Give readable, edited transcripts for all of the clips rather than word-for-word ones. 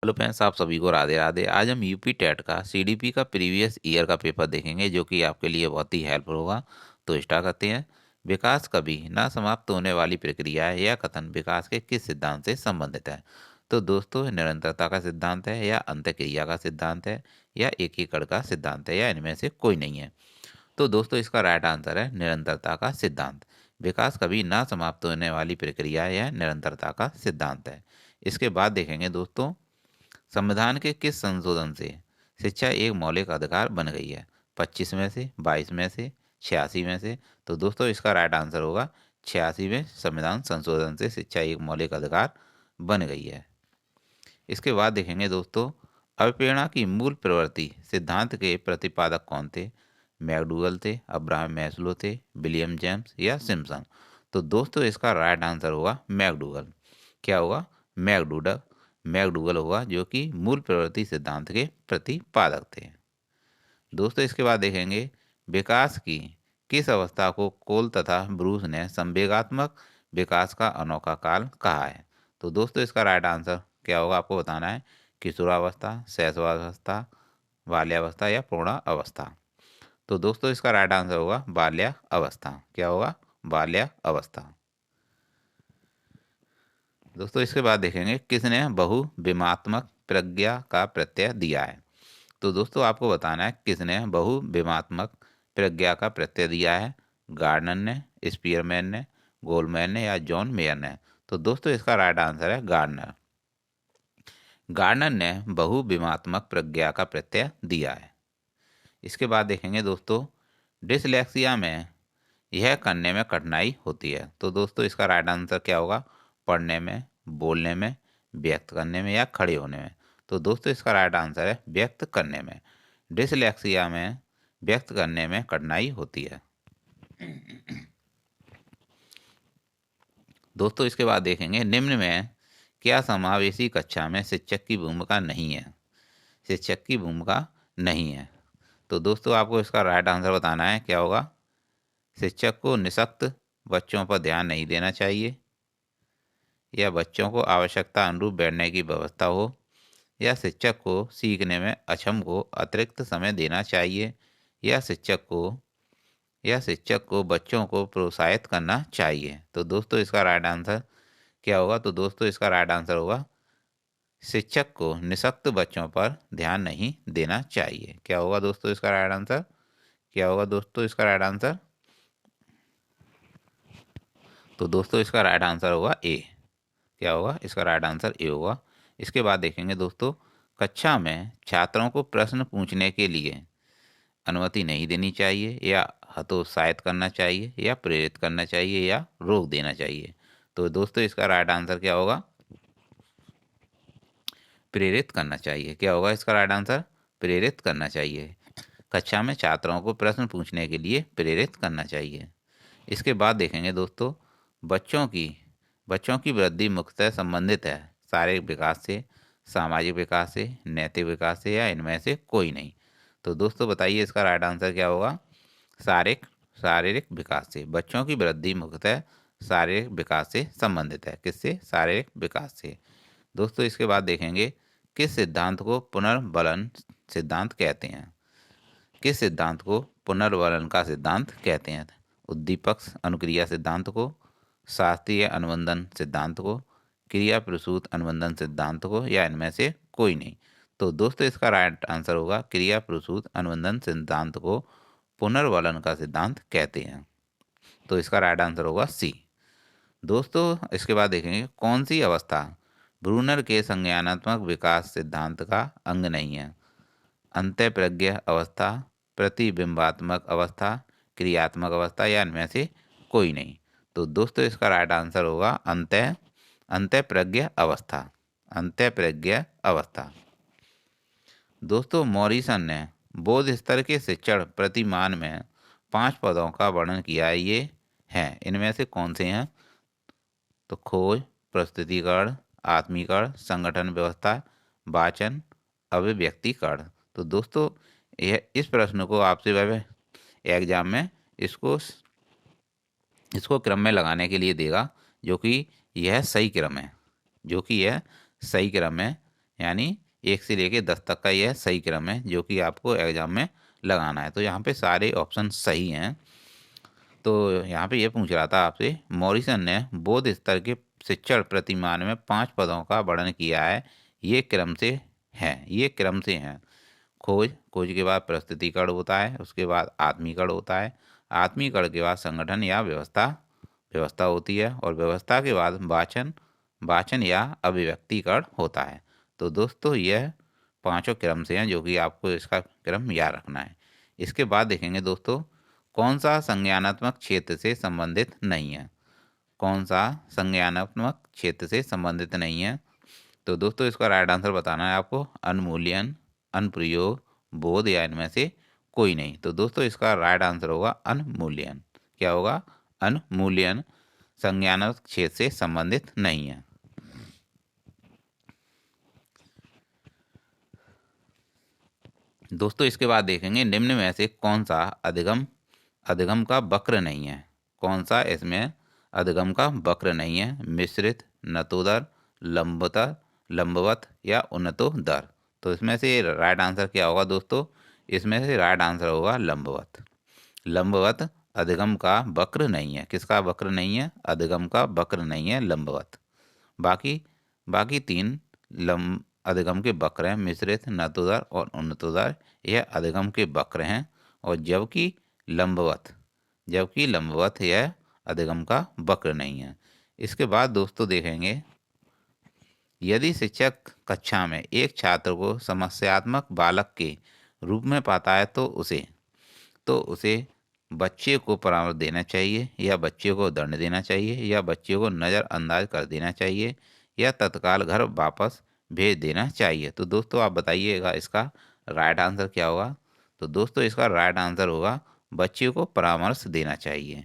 Hello friends, आप सभी को राधे राधे। आज हम यूपी टेट का सीडीपी का प्रीवियस ईयर का पेपर देखेंगे जो कि आपके लिए बहुत ही हेल्पफुल होगा। तो स्टार्ट करते हैं। विकास कभी ना समाप्त होने वाली प्रक्रिया है। यह कथन विकास के किस सिद्धांत से संबंधित है? तो दोस्तों, निरंतरता का सिद्धांत है, या अंतःक्रिया का सिद्धांत है, या एकीकरण का सिद्धांत है, या इनमें से कोई नहीं है। तो दोस्तों, इसका राइट आंसर है निरंतरता का सिद्धांत। विकास कभी ना समाप्त होने वाली प्रक्रिया है, यह निरंतरता का सिद्धांत है। इसके बाद देखेंगे दोस्तों, संविधान के किस संशोधन से शिक्षा एक मौलिक अधिकार बन गई है? 25 में से, 22 में से, 86 में से? तो दोस्तों, इसका राइट आंसर होगा 86 में संविधान संशोधन से शिक्षा एक मौलिक अधिकार बन गई है। इसके बाद देखेंगे दोस्तों, अभिप्रेरणा की मूल प्रवृत्ति सिद्धांत के प्रतिपादक कौन थे? मैकडूगल थे, अब्राहम मैस्लो थे, विलियम जेम्स, या सिम्पसन? तो दोस्तों, इसका राइट आंसर होगा मैकडूगल। क्या होगा? मैकडूगल। मैकडूगल होगा, जो कि मूल प्रवृत्ति सिद्धांत के प्रतिपादक थे। दोस्तों, इसके बाद देखेंगे, विकास की किस अवस्था को कोल तथा ब्रूस ने संवेगात्मक विकास का अनोखा काल कहा है? तो दोस्तों, इसका राइट आंसर क्या होगा आपको बताना है। किशोरावस्था, शैशवावस्था, बाल्यावस्था, या पूर्णा अवस्था? तो दोस्तों, इसका राइट आंसर होगा बाल्या अवस्था। क्या होगा? बाल्या अवस्था। दोस्तों, इसके बाद देखेंगे, किसने बहुविमात्मक प्रज्ञा का प्रत्यय दिया है? तो दोस्तों, आपको बताना है किसने बहुविमात्मक प्रज्ञा का प्रत्यय दिया है। गार्डनर ने, स्पीयरमैन ने, गोलमैन ने, या जॉन मेयर ने? तो दोस्तों, इसका राइट आंसर है गार्डनर। गार्डनर ने बहुविमात्मक प्रज्ञा का प्रत्यय दिया है। इसके बाद देखेंगे दोस्तों, डिसलेक्सिया में यह करने में कठिनाई होती है। तो दोस्तों, इसका राइट आंसर क्या होगा? पढ़ने में, बोलने में, व्यक्त करने में, या खड़े होने में? तो दोस्तों, इसका राइट आंसर है व्यक्त करने में। डिसलेक्सिया में व्यक्त करने में कठिनाई होती है। दोस्तों, इसके बाद देखेंगे, निम्न में क्या समावेशी कक्षा में शिक्षक की भूमिका नहीं है? शिक्षक की भूमिका नहीं है। तो दोस्तों, आपको इसका राइट आंसर बताना है। क्या होगा? शिक्षक को निःशक्त बच्चों पर ध्यान नहीं देना चाहिए, या बच्चों को आवश्यकता अनुरूप बैठने की व्यवस्था हो, या शिक्षक को सीखने में अक्षम को अतिरिक्त समय देना चाहिए, या शिक्षक को बच्चों को प्रोत्साहित करना चाहिए। तो दोस्तों, इसका राइट आंसर क्या होगा? तो दोस्तों, इसका राइट आंसर होगा शिक्षक को निःशक्त बच्चों पर ध्यान नहीं देना चाहिए। क्या होगा दोस्तों इसका राइट आंसर? क्या होगा दोस्तों इसका राइट आंसर? तो दोस्तों, इसका राइट आंसर होगा ए। क्या होगा? इसका राइट आंसर ए होगा। इसके बाद देखेंगे दोस्तों, कक्षा में छात्रों को प्रश्न पूछने के लिए अनुमति नहीं देनी चाहिए, या हतोत्साहित करना चाहिए, या प्रेरित करना चाहिए, या रोक देना चाहिए? तो दोस्तों, इसका राइट आंसर क्या होगा? प्रेरित करना चाहिए। क्या होगा इसका राइट आंसर? प्रेरित करना चाहिए। कक्षा में छात्रों को प्रश्न पूछने के लिए प्रेरित करना चाहिए। इसके बाद देखेंगे दोस्तों, बच्चों की बच्चों की वृद्धि मुख्यतः संबंधित है शारीरिक विकास से, सामाजिक विकास से, नैतिक विकास से, या इनमें से कोई नहीं? तो दोस्तों, बताइए इसका राइट आंसर क्या होगा? शारीरिक शारीरिक विकास से। बच्चों की वृद्धि मुख्यतः शारीरिक विकास से संबंधित है। किससे? शारीरिक विकास से। दोस्तों, इसके बाद देखेंगे, किस सिद्धांत को पुनर्बलन सिद्धांत कहते हैं? किस सिद्धांत को पुनर्बलन का सिद्धांत कहते हैं? उद्दीपक अनुक्रिया सिद्धांत को, शास्त्रीय अनुबंधन सिद्धांत को, क्रिया प्रसूत अनुबंधन सिद्धांत को, या इनमें से कोई नहीं? तो दोस्तों, इसका राइट आंसर होगा क्रिया प्रसूत अनुबंधन सिद्धांत को पुनर्बलन का सिद्धांत कहते हैं। तो इसका राइट आंसर होगा सी। दोस्तों, इसके बाद देखेंगे, कौन सी अवस्था ब्रूनर के संज्ञानात्मक विकास सिद्धांत का अंग नहीं है? अंतःप्रज्ञ अवस्था, प्रतिबिंबात्मक अवस्था, क्रियात्मक अवस्था, या इनमें से कोई नहीं? तो दोस्तों, इसका राइट आंसर होगा अंतःप्रज्ञ अवस्था। अंतःप्रज्ञ अवस्था। दोस्तों, मॉरिसन ने बौद्ध स्तर के शिक्षण प्रतिमान में 5 पदों का वर्णन किया है। ये हैं, इनमें से कौन से हैं? तो खोज, प्रस्तुतिकरण, आत्मीकरण, संगठन व्यवस्था, वाचन, अभिव्यक्तिकरण। तो दोस्तों, यह इस प्रश्न को आपसे वह एग्जाम में इसको इसको क्रम में लगाने के लिए देगा, जो कि यह सही क्रम है। जो कि यह सही क्रम है। यानी 1 से लेके 10 तक का यह सही क्रम है जो कि आपको एग्जाम में लगाना है। तो यहाँ पे सारे ऑप्शन सही हैं। तो यहाँ पे ये पूछ रहा था आपसे, मॉरिसन ने बौद्ध स्तर के शिक्षण प्रतिमान में 5 पदों का वर्णन किया है, ये क्रम से हैं। खोज के बाद प्रस्तुतिकरण होता है, उसके बाद आत्मीकरण होता है, आत्मीकरण के बाद संगठन या व्यवस्था होती है, और व्यवस्था के बाद वाचन या अभिव्यक्तिकरण होता है। तो दोस्तों यह पांचों क्रम से हैं जो कि आपको इसका क्रम याद रखना है। इसके बाद देखेंगे दोस्तों, कौन सा संज्ञानात्मक क्षेत्र से संबंधित नहीं है। कौन सा संज्ञानात्मक क्षेत्र से संबंधित नहीं है। तो दोस्तों इसका राइट आंसर बताना है आपको, अनुमूल्यन, अनुप्रयोग, बोध या इनमें से कोई नहीं। तो दोस्तों इसका राइट आंसर होगा अनुमूल्यन। क्या होगा? अनुमूल्यन संज्ञानात्मक क्षेत्र से संबंधित नहीं है। दोस्तों इसके बाद देखेंगे, निम्न में से कौन सा अधिगम का वक्र नहीं है। कौन सा इसमें अधिगम का वक्र नहीं है? मिश्रित, नतोदर, लंबवत या उन्नतोदर। तो इसमें से राइट आंसर क्या होगा दोस्तों? इसमें से राइट आंसर होगा लंबवत। लंबवत अधिगम का वक्र नहीं है। किसका वक्र नहीं है? अधिगम का वक्र नहीं है, लंबवत। बाकी तीन अधिगम के वक्र हैं, मिश्रित, नतोदर और उन्नतोदर, यह अधिगम के वक्र हैं। और जबकि लंबवत यह अधिगम का वक्र नहीं है। इसके बाद दोस्तों देखेंगे, यदि शिक्षक कक्षा में एक छात्र को समस्यात्मक बालक के रूप में पाता है तो उसे बच्चे को परामर्श देना चाहिए, या बच्चे को दंड देना चाहिए, या बच्चे को नज़रअंदाज कर देना चाहिए, या तत्काल घर वापस भेज देना चाहिए। तो दोस्तों आप बताइएगा इसका राइट आंसर क्या होगा। तो दोस्तों इसका राइट आंसर होगा बच्चे को परामर्श देना चाहिए।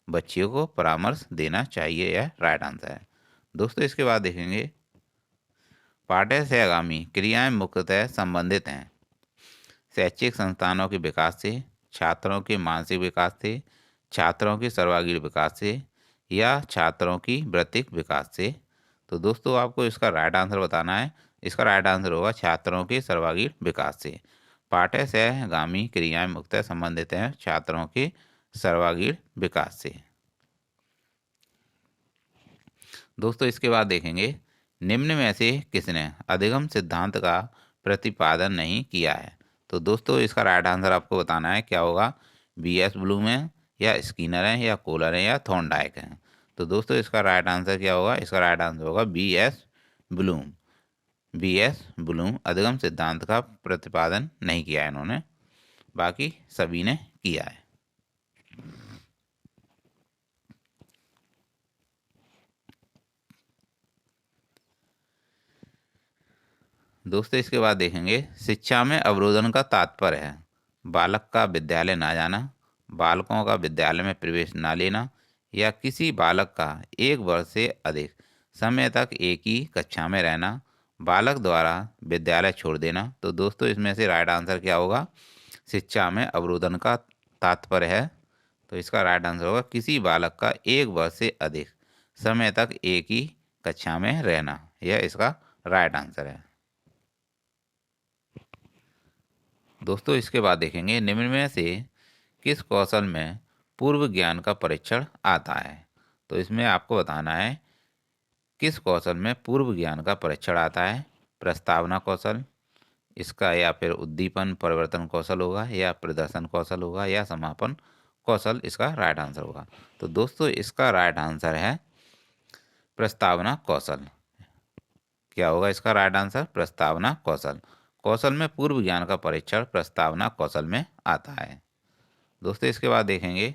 बच्चे को परामर्श देना चाहिए, यह राइट आंसर है। दोस्तों इसके बाद देखेंगे, पाठ्य से आगामी क्रियाएं मुख्यतः संबंधित हैं शैक्षिक संस्थानों के विकास से, छात्रों के मानसिक विकास से, छात्रों के सर्वांगीण विकास से, या छात्रों की वृत्तिक विकास से। तो दोस्तों आपको इसका राइट आंसर बताना है। इसका राइट आंसर होगा छात्रों के सर्वांगीण विकास से। पाठ्य से आगामी क्रियाएं मुख्यतः संबंधित हैं छात्रों के सर्वांगीण विकास से। दोस्तों इसके बाद देखेंगे, निम्न में से किसने अधिगम सिद्धांत का प्रतिपादन नहीं किया है। तो दोस्तों इसका राइट आंसर आपको बताना है, क्या होगा? B.S. ब्लूम है, या स्किनर है, या कोलर है, या थॉर्नडाइक है। तो दोस्तों इसका राइट आंसर क्या होगा? इसका राइट आंसर होगा B.S. ब्लूम। B.S. ब्लूम अधिगम सिद्धांत का प्रतिपादन नहीं किया है इन्होंने, बाकी सभी ने किया है। दोस्तों इसके बाद देखेंगे, शिक्षा में अवरोधन का तात्पर्य है बालक का विद्यालय ना जाना, बालकों का विद्यालय में प्रवेश ना लेना, या किसी बालक का 1 वर्ष से अधिक समय तक एक ही कक्षा में रहना, बालक द्वारा विद्यालय छोड़ देना। तो दोस्तों इसमें से राइट आंसर क्या होगा? शिक्षा में अवरोधन का तात्पर्य है, तो इसका राइट आंसर होगा किसी बालक का 1 वर्ष से अधिक समय तक एक ही कक्षा में रहना, यह इसका राइट आंसर है। दोस्तों इसके बाद देखेंगे, निम्न में से किस कौशल में पूर्व ज्ञान का परीक्षण आता है। तो इसमें आपको बताना है किस कौशल में पूर्व ज्ञान का परीक्षण आता है। प्रस्तावना कौशल इसका, या फिर उद्दीपन परिवर्तन कौशल होगा, या प्रदर्शन कौशल होगा, या समापन कौशल इसका राइट आंसर होगा। तो दोस्तों इसका राइट आंसर है प्रस्तावना कौशल। क्या होगा इसका राइट आंसर? प्रस्तावना कौशल। कौशल में पूर्व ज्ञान का परीक्षण प्रस्तावना कौशल में आता है। दोस्तों इसके बाद देखेंगे,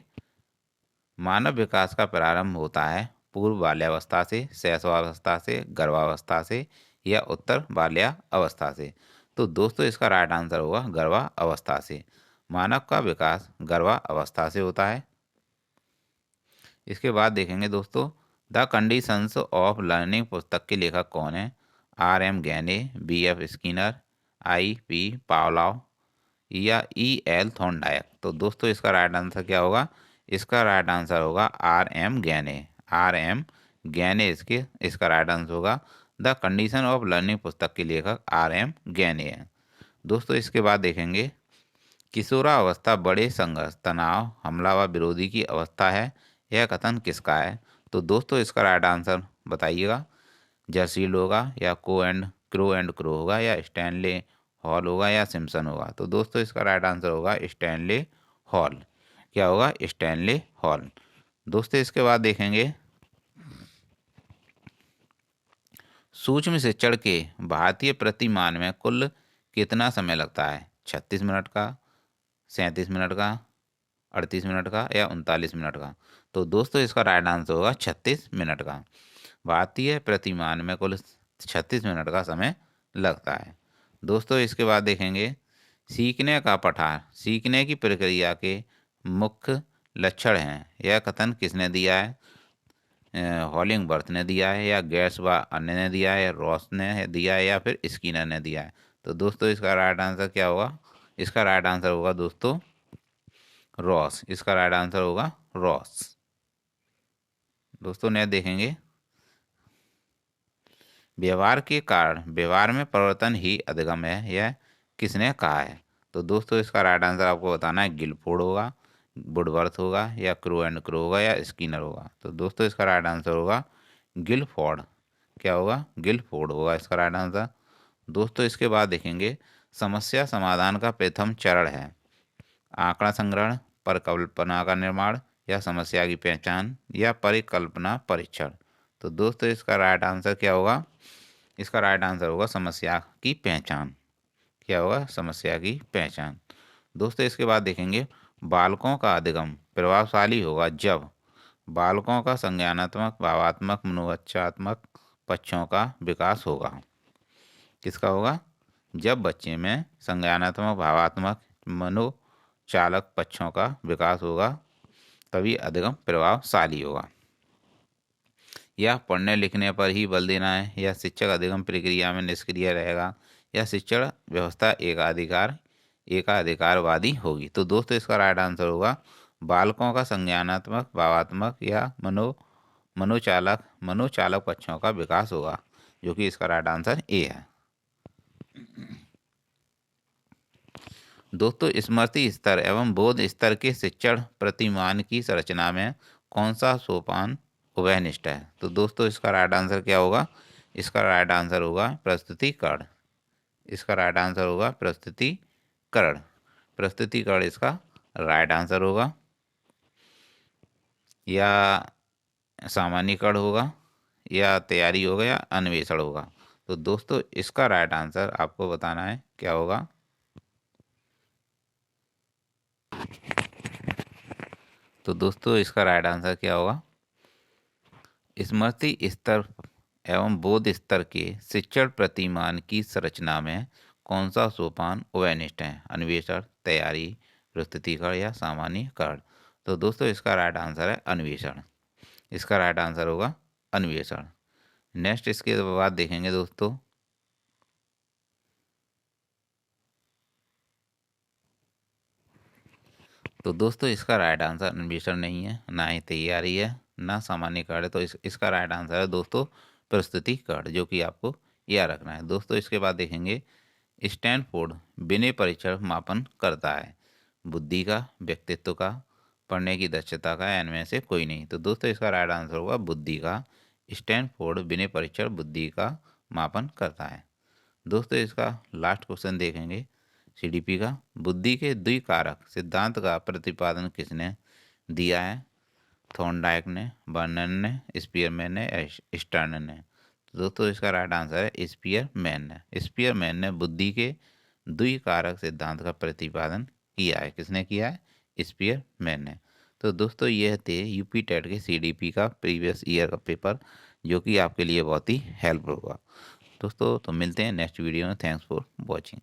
मानव विकास का प्रारंभ होता है पूर्व बाल्यावस्था से, शैशवावस्था से, गर्भावस्था से, या उत्तर बाल्यावस्था से। तो दोस्तों इसका राइट आंसर होगा गर्भावस्था से। मानव का विकास गर्भावस्था से होता है। इसके बाद देखेंगे दोस्तों, द कंडीशंस ऑफ लर्निंग पुस्तक के लेखक कौन है। R.M. गैने, B.F. Skinner, I.P. Pavlov, या E.L. थॉर्नडाइक। तो दोस्तों इसका राइट आंसर क्या होगा? इसका राइट आंसर होगा R.M. गैने। R.M. गैने इसका राइट आंसर होगा। द कंडीशन ऑफ लर्निंग पुस्तक के लेखक R.M. गैने हैं। दोस्तों इसके बाद देखेंगे किशोरावस्था बड़े संघर्ष, तनाव, हमला व विरोधी की अवस्था है, यह कथन किसका है? तो दोस्तों इसका राइट आंसर बताइएगा। जर्सील होगा या क्रो एंड क्रो होगा या स्टैनले हॉल होगा या सिम्पसन होगा? तो दोस्तों इसका राइट आंसर होगा स्टैनले हॉल। क्या होगा? Stanley hall. दोस्तों इसके बाद देखेंगे सूक्ष्म शिक्षण के भारतीय प्रतिमान में कुल कितना समय लगता है? 36 मिनट का, 37 मिनट का, 38 मिनट का या 39 मिनट का? तो दोस्तों इसका राइट आंसर होगा 36 मिनट का। भारतीय प्रतिमान में कुल 36 मिनट का समय लगता है। दोस्तों इसके बाद देखेंगे सीखने का पठार सीखने की प्रक्रिया के मुख्य लक्षण हैं, यह कथन किसने दिया है? हॉलिंगबर्थ ने दिया है या गैस व अन्य ने दिया है, रॉस ने दिया है या फिर स्किनर ने दिया है? तो दोस्तों इसका राइट आंसर क्या होगा? इसका राइट आंसर होगा दोस्तों रॉस। इसका राइट आंसर होगा रॉस। दोस्तों नेक्स्ट देखेंगे व्यवहार के कारण व्यवहार में परिवर्तन ही अधिगम है, यह किसने कहा है? तो दोस्तों इसका राइट आंसर आपको बताना है। गिलफोर्ड होगा, वुडवर्थ होगा या क्रो एंड क्रो होगा या स्किनर होगा? तो दोस्तों इसका राइट आंसर होगा गिलफोर्ड। क्या होगा? गिलफोर्ड होगा इसका राइट आंसर। दोस्तों इसके बाद देखेंगे समस्या समाधान का प्रथम चरण है आंकड़ा संग्रहण, परिकल्पना का निर्माण या समस्या की पहचान या परिकल्पना परीक्षण? तो दोस्तों इसका राइट आंसर क्या होगा? इसका राइट आंसर होगा समस्या की पहचान। क्या होगा? समस्या की पहचान। दोस्तों इसके बाद देखेंगे बालकों का अधिगम प्रभावशाली होगा जब बालकों का संज्ञानात्मक, भावात्मक, मनोवैज्ञानिक पक्षों का विकास होगा। किसका होगा? जब बच्चे में संज्ञानात्मक, भावात्मक, मनोचालक पक्षों का विकास होगा तभी अधिगम प्रभावशाली होगा। या पढ़ने लिखने पर ही बल देना है या शिक्षक अधिगम प्रक्रिया में निष्क्रिय रहेगा या शिक्षण व्यवस्था एकाधिकारवादी होगी? तो दोस्तों इसका राइट आंसर होगा बालकों का संज्ञानात्मक, भावात्मक या मनोचालक पक्षों का विकास होगा, जो कि इसका राइट आंसर ए है। दोस्तों स्मृति स्तर एवं बोध स्तर के शिक्षण प्रतिमान की संरचना में कौन सा सोपान उभयनिष्ठ है? तो दोस्तों इसका राइट आंसर क्या होगा? इसका राइट आंसर होगा प्रस्तुतिकरण। इसका राइट आंसर होगा प्रस्तुतिकरण। प्रस्तुतिकरण इसका राइट आंसर होगा। या सामान्यीकरण होगा या तैयारी होगा या अन्वेषण होगा? तो दोस्तों इसका राइट आंसर आपको बताना है। क्या होगा? तो दोस्तों इसका राइट आंसर क्या होगा? स्मृति स्तर एवं बोध स्तर के शिक्षण प्रतिमान की संरचना में कौन सा सोपान उभयनिष्ठ है? अन्वेषण, तैयारी, प्रस्तुतिकरण या सामान्यीकरण? तो दोस्तों इसका राइट आंसर है अन्वेषण। इसका राइट आंसर होगा अन्वेषण। नेक्स्ट इसके बाद देखेंगे दोस्तों तो दोस्तों इसका राइट आंसर अन्वेषण नहीं है, ना ही तैयारी है, ना सामान्यीकरण है। तो इसका राइट आंसर है दोस्तों प्रस्तुतिकरण, जो कि आपको याद रखना है। दोस्तों इसके बाद देखेंगे स्टैनफोर्ड विनय परीक्षण मापन करता है बुद्धि का, व्यक्तित्व का, पढ़ने की दक्षता का, या इनमें से कोई नहीं? तो दोस्तों इसका राइट आंसर होगा बुद्धि का। स्टैनफोर्ड विनय परीक्षण बुद्धि का मापन करता है। दोस्तों इसका लास्ट क्वेश्चन देखेंगे CDP का बुद्धि के द्विकारक सिद्धांत का प्रतिपादन किसने दिया है? थॉर्नडाइक ने, बर्नन ने, स्पीयरमैन ने या स्टर्न ने? तो दोस्तों इसका राइट आंसर है स्पीयरमैन ने। स्पीयरमैन ने बुद्धि के द्विकारक सिद्धांत का प्रतिपादन किया है। किसने किया है? स्पीयरमैन ने। तो दोस्तों यह थे यूपी टेट के CDP का प्रीवियस ईयर का पेपर, जो कि आपके लिए बहुत ही हेल्पफुल होगा। दोस्तों तो मिलते हैं नेक्स्ट वीडियो में। Thanks for watching.